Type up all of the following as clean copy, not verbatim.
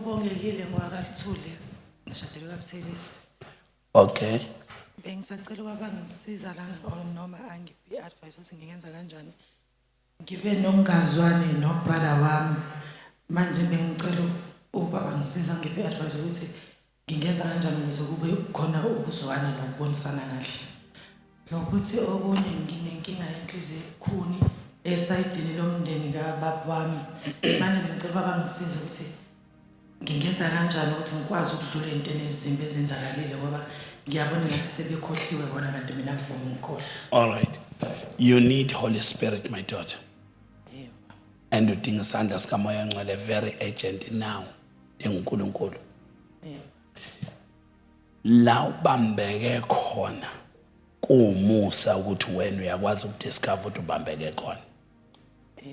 Ubongekile ngwakaLthuli ngishadile kaBuselisi. Okay. Bengisacela ubaba ngisiza la noma angiphi advice ukuthi ngingenza kanjani. Ngibe nokungazwani nobrother wami. Manje bengicela ubaba ngisiza ngiphi advice ukuthi ngingenza kanjani ukuze kube khona ukuzwana nokubonisana kahle. Nokuthi okunye nginenkinga yenhliziyo ebukhuni esayidini lomndeni kababa wami. Manje bengicela ubaba ngisiza ukuthi ngingenza kanjani ukuthi ngikwazi ukudlula ezintweni ezimbi ezenzakalile ngoba ngiyabona ngathi sebekhohliwe bona kanti mina ngivuma ukukhohlwa. All right. You need Holy Spirit, my daughter. Yebo. And udinga isandla sikamoya ngcwele very urgent now. DinguNkulunkulu. Yebo. La ubambeke khona kuumusa ukuthi wena uyakwazi ukudiscover ukuthi ubambeke khona.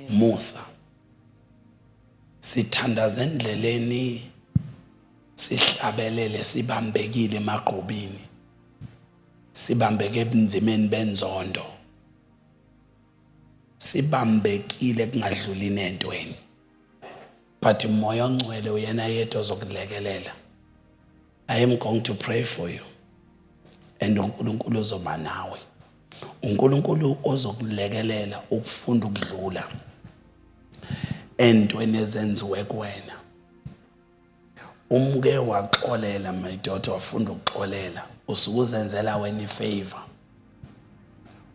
Musa. Sithandaza endleleni sihlabelele sibambekile emaqhubini. Sibambeke ebunzimeni benzondo. Sibambekile kungadluli nentweni. But umoya ongcwele uyena yedwa ozokulekelela. I am going to pray for you. And uNkulunkulu uzoba nawe. uNkulunkulu ozokulekelela ukufunda ukudlula entweni ezenziwe kuwena. Umke waxolela my daughter wafunda ukuxolela usukuzenzela wena ifavor.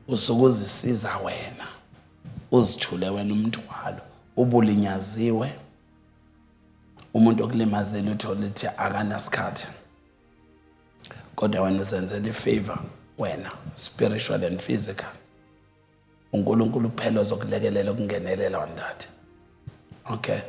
Usukuzisiza wena. Uzithule wena umthwalo ubulinyaziwe. Umuntu okulimazela uthola ukuthi akanasikhathi. Kodwa wena uzenzela ifavor wena spiritual and physical. uNkulunkulu phela ozokulekelela ukungenelela on that. Okay.